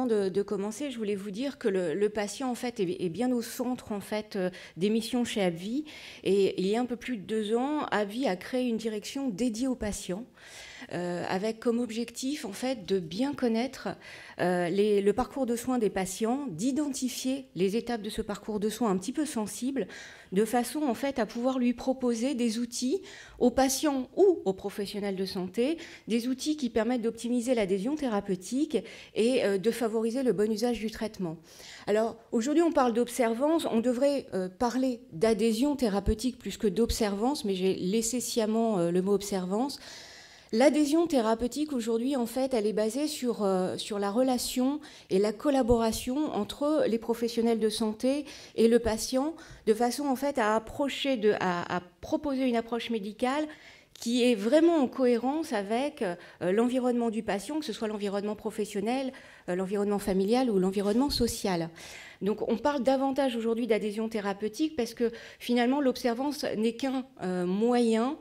de commencer, je voulais vous dire que le patient en fait est bien au centre en fait des missions chez AbbVie. Et il y a un peu plus de 2 ans, AbbVie a créé une direction dédiée aux patients, avec comme objectif en fait de bien connaître le parcours de soins des patients, d'identifier les étapes de ce parcours de soins un petit peu sensibles, de façon en fait à pouvoir lui proposer des outils aux patients ou aux professionnels de santé, des outils qui permettent d'optimiser l'adhésion thérapeutique et de favoriser le bon usage du traitement. Alors aujourd'hui on parle d'observance, on devrait parler d'adhésion thérapeutique plus que d'observance, mais j'ai laissé sciemment le mot observance. L'adhésion thérapeutique aujourd'hui, en fait, elle est basée sur la relation et la collaboration entre les professionnels de santé et le patient, de façon en fait à proposer une approche médicale qui est vraiment en cohérence avec l'environnement du patient, que ce soit l'environnement professionnel, l'environnement familial ou l'environnement social. Donc on parle davantage aujourd'hui d'adhésion thérapeutique parce que finalement l'observance n'est qu'un moyen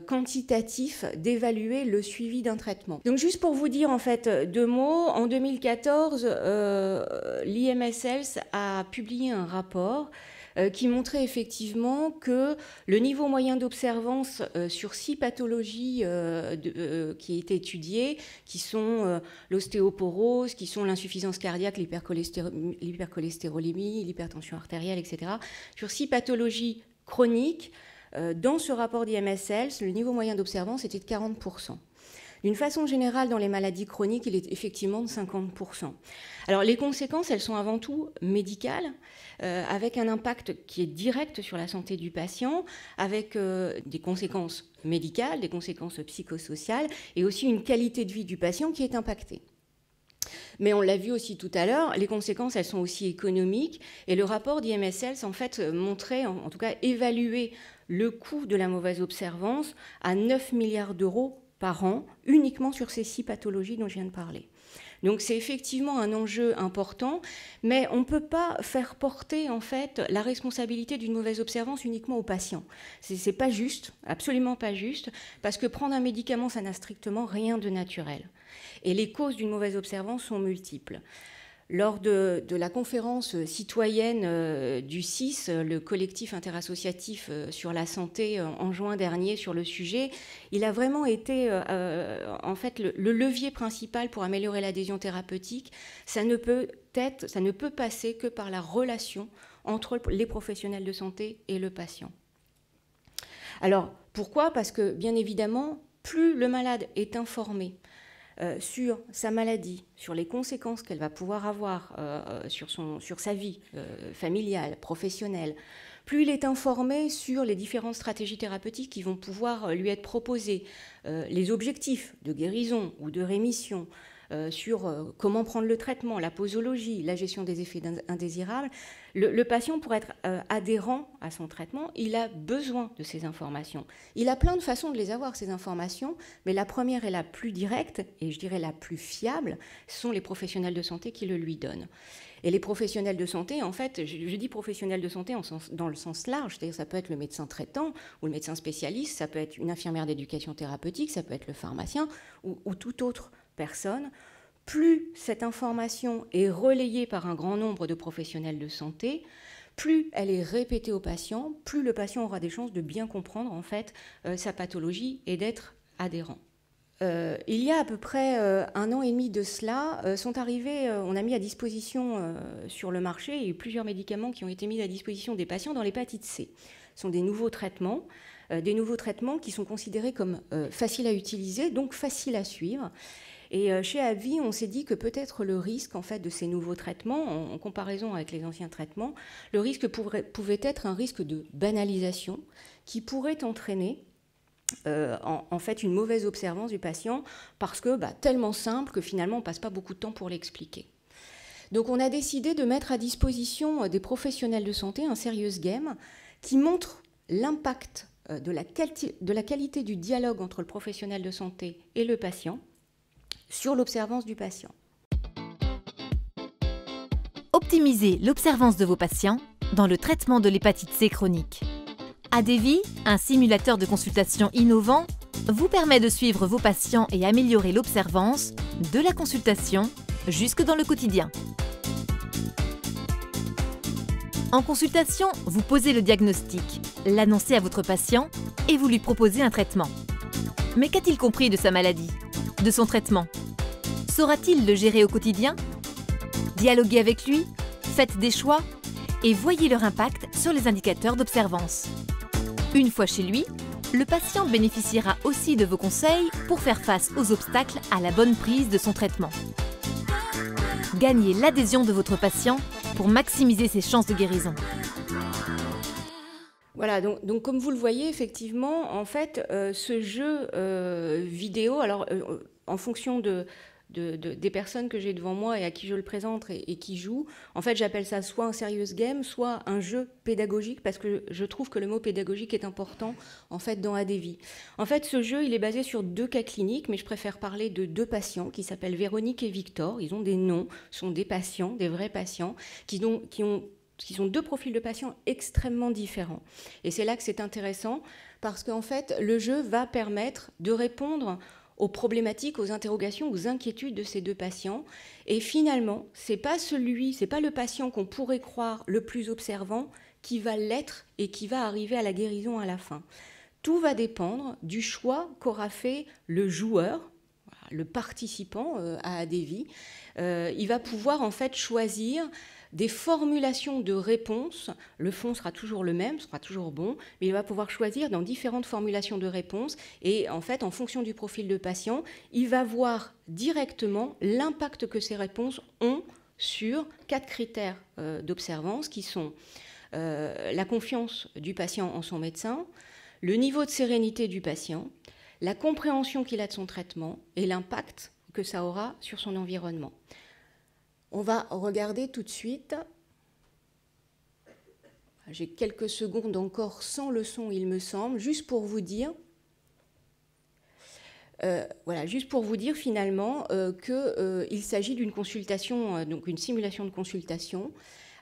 quantitatif d'évaluer le suivi d'un traitement. Donc juste pour vous dire en fait 2 mots, en 2014, l'IMS Health a publié un rapport qui montrait effectivement que le niveau moyen d'observance sur 6 pathologies qui étaient étudiées, qui sont l'ostéoporose, qui sont l'insuffisance cardiaque, l'hypercholestérolémie, l'hypertension artérielle, etc., sur 6 pathologies chroniques, dans ce rapport d'IMS Health, le niveau moyen d'observance était de 40%. D'une façon générale, dans les maladies chroniques, il est effectivement de 50%. Alors, les conséquences, elles sont avant tout médicales, avec un impact qui est direct sur la santé du patient, avec des conséquences médicales, des conséquences psychosociales, et aussi une qualité de vie du patient qui est impactée. Mais on l'a vu aussi tout à l'heure, les conséquences, elles sont aussi économiques. Et le rapport d'IMS Health, en fait, montrait, en tout cas, évaluer le coût de la mauvaise observance à 9 milliards d'euros par an, uniquement sur ces 6 pathologies dont je viens de parler. Donc c'est effectivement un enjeu important, mais on ne peut pas faire porter en fait la responsabilité d'une mauvaise observance uniquement aux patients. C'est pas juste, absolument pas juste, parce que prendre un médicament, ça n'a strictement rien de naturel. Et les causes d'une mauvaise observance sont multiples. Lors de la conférence citoyenne du CIS, le collectif interassociatif sur la santé en juin dernier sur le sujet, il a vraiment été en fait le levier principal pour améliorer l'adhésion thérapeutique. Ça ne peut passer que par la relation entre les professionnels de santé et le patient. Alors pourquoi ? Parce que bien évidemment, plus le malade est informé sur sa maladie, sur les conséquences qu'elle va pouvoir avoir sur sa vie familiale, professionnelle, plus il est informé sur les différentes stratégies thérapeutiques qui vont pouvoir lui être proposées, les objectifs de guérison ou de rémission, sur comment prendre le traitement, la posologie, la gestion des effets indésirables, le patient, pour être adhérent à son traitement, il a besoin de ces informations. Il a plein de façons de les avoir, ces informations, mais la première et la plus directe, et je dirais la plus fiable, ce sont les professionnels de santé qui le lui donnent. Et les professionnels de santé, en fait, je dis professionnels de santé dans le sens large, c'est-à-dire ça peut être le médecin traitant ou le médecin spécialiste, ça peut être une infirmière d'éducation thérapeutique, ça peut être le pharmacien ou toute autre personne. Plus cette information est relayée par un grand nombre de professionnels de santé, plus elle est répétée au patient, plus le patient aura des chances de bien comprendre en fait sa pathologie et d'être adhérent. Il y a à peu près 1 an et demi de cela, on a mis à disposition sur le marché, il y a eu plusieurs médicaments qui ont été mis à disposition des patients dans l'hépatite C. Ce sont des nouveaux traitements qui sont considérés comme faciles à utiliser, donc faciles à suivre. Et chez AbbVie, on s'est dit que peut-être le risque en fait, de ces nouveaux traitements, en comparaison avec les anciens traitements, le risque pouvait être un risque de banalisation qui pourrait entraîner en fait une mauvaise observance du patient parce que tellement simple que finalement on ne passe pas beaucoup de temps pour l'expliquer. Donc on a décidé de mettre à disposition des professionnels de santé un serious game qui montre l'impact de la qualité du dialogue entre le professionnel de santé et le patient sur l'observance du patient. Optimisez l'observance de vos patients dans le traitement de l'hépatite C chronique. ADVI, un simulateur de consultation innovant, vous permet de suivre vos patients et améliorer l'observance de la consultation jusque dans le quotidien. En consultation, vous posez le diagnostic, l'annoncez à votre patient et vous lui proposez un traitement. Mais qu'a-t-il compris de sa maladie, de son traitement? Saura-t-il le gérer au quotidien? Dialoguez avec lui, faites des choix et voyez leur impact sur les indicateurs d'observance. Une fois chez lui, le patient bénéficiera aussi de vos conseils pour faire face aux obstacles à la bonne prise de son traitement. Gagnez l'adhésion de votre patient pour maximiser ses chances de guérison. Voilà, donc comme vous le voyez, effectivement, en fait, ce jeu vidéo, alors en fonction des personnes que j'ai devant moi et à qui je le présente et qui jouent, en fait, j'appelle ça soit un serious game, soit un jeu pédagogique, parce que je trouve que le mot pédagogique est important, en fait, dans ADVI. En fait, ce jeu, il est basé sur 2 cas cliniques, mais je préfère parler de 2 patients qui s'appellent Véronique et Victor. Ils ont des noms, sont des patients, des vrais patients, qui sont 2 profils de patients extrêmement différents. Et c'est là que c'est intéressant, parce qu'en fait, le jeu va permettre de répondre aux problématiques, aux interrogations, aux inquiétudes de ces 2 patients. Et finalement, c'est pas le patient qu'on pourrait croire le plus observant qui va l'être et qui va arriver à la guérison à la fin. Tout va dépendre du choix qu'aura fait le joueur, le participant à ADVI. Il va pouvoir en fait choisir des formulations de réponses. Le fond sera toujours le même, sera toujours bon, mais il va pouvoir choisir dans différentes formulations de réponses. Et en fait, en fonction du profil de patient, il va voir directement l'impact que ces réponses ont sur 4 critères d'observance qui sont la confiance du patient en son médecin, le niveau de sérénité du patient, la compréhension qu'il a de son traitement et l'impact que ça aura sur son environnement. On va regarder tout de suite. J'ai quelques secondes encore sans le son, il me semble, juste pour vous dire, finalement qu'il s'agit d'une consultation, donc une simulation de consultation,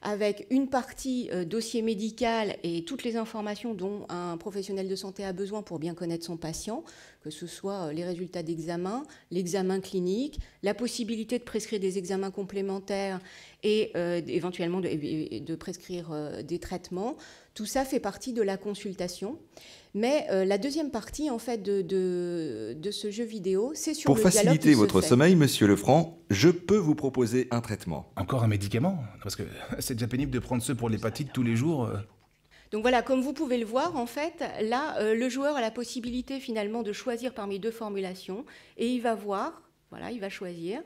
avec une partie dossier médical et toutes les informations dont un professionnel de santé a besoin pour bien connaître son patient, que ce soit les résultats d'examen, l'examen clinique, la possibilité de prescrire des examens complémentaires et éventuellement de prescrire des traitements. Tout ça fait partie de la consultation. Mais la deuxième partie en fait, de ce jeu vidéo, c'est sur le dialogue. Pour faciliter votre sommeil, Monsieur Lefranc, je peux vous proposer un traitement. Encore un médicament? Parce que c'est déjà pénible de prendre ceux pour l'hépatite tous les jours. Donc voilà, comme vous pouvez le voir, en fait, là, le joueur a la possibilité finalement de choisir parmi 2 formulations et il va voir, voilà, il va choisir.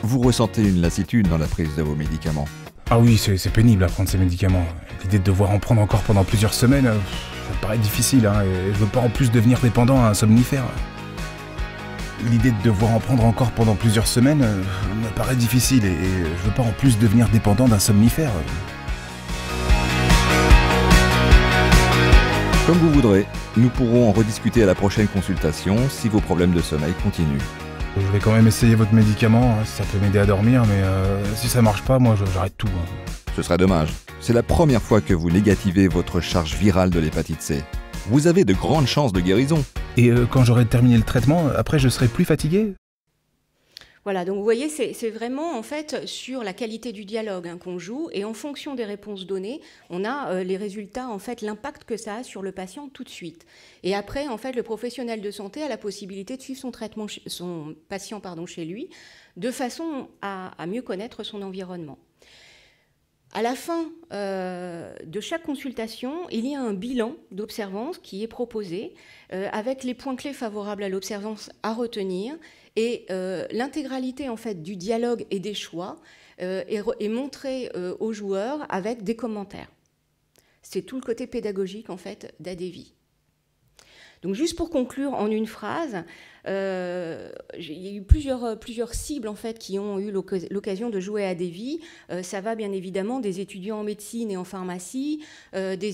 Vous ressentez une lassitude dans la prise de vos médicaments? Ah oui, c'est pénible à prendre ces médicaments. L'idée de devoir en prendre encore pendant plusieurs semaines, ça me paraît difficile, hein, et je veux pas en plus devenir dépendant à un somnifère. L'idée de devoir en prendre encore pendant plusieurs semaines me paraît difficile et je veux pas en plus devenir dépendant d'un somnifère. Comme vous voudrez, nous pourrons en rediscuter à la prochaine consultation si vos problèmes de sommeil continuent. Je vais quand même essayer votre médicament, si ça peut m'aider à dormir, mais si ça marche pas, moi j'arrête tout. Ce serait dommage. C'est la première fois que vous négativez votre charge virale de l'hépatite C. Vous avez de grandes chances de guérison. Et quand j'aurai terminé le traitement, après je serai plus fatigué? Voilà, donc vous voyez, c'est vraiment en fait sur la qualité du dialogue qu'on joue, et en fonction des réponses données, on a les résultats, en fait, l'impact que ça a sur le patient tout de suite. Et après, en fait, le professionnel de santé a la possibilité de suivre son patient chez lui, de façon à mieux connaître son environnement. À la fin de chaque consultation, il y a un bilan d'observance qui est proposé avec les points clés favorables à l'observance à retenir, et l'intégralité en fait du dialogue et des choix est montrée aux joueurs avec des commentaires. C'est tout le côté pédagogique en fait d'ADVI. Donc juste pour conclure en une phrase, il y a eu plusieurs cibles en fait qui ont eu l'occasion de jouer à ADVI. Ça va bien évidemment des étudiants en médecine et en pharmacie, des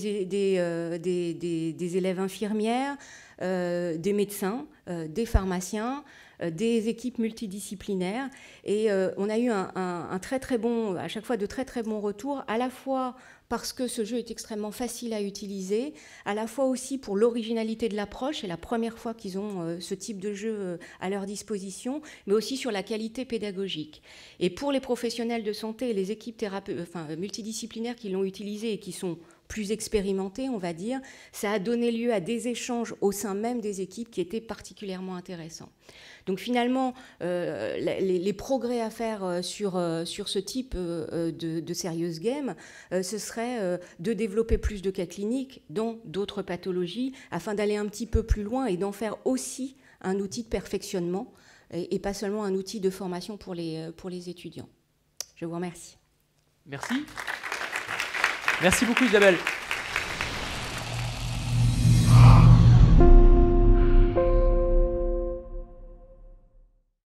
élèves infirmières, des médecins, des pharmaciens, des équipes multidisciplinaires. Et on a eu un très très bon, à chaque fois de très très bons retours, à la fois parce que ce jeu est extrêmement facile à utiliser, à la fois aussi pour l'originalité de l'approche, c'est la première fois qu'ils ont ce type de jeu à leur disposition, mais aussi sur la qualité pédagogique. Et pour les professionnels de santé et les équipes multidisciplinaires qui l'ont utilisé et qui sont plus expérimentés, on va dire, ça a donné lieu à des échanges au sein même des équipes qui étaient particulièrement intéressants. Donc finalement, les progrès à faire sur ce type de serious game, ce serait de développer plus de cas cliniques dans d'autres pathologies, afin d'aller un petit peu plus loin et d'en faire aussi un outil de perfectionnement et pas seulement un outil de formation pour les étudiants. Je vous remercie. Merci. Merci beaucoup Isabelle.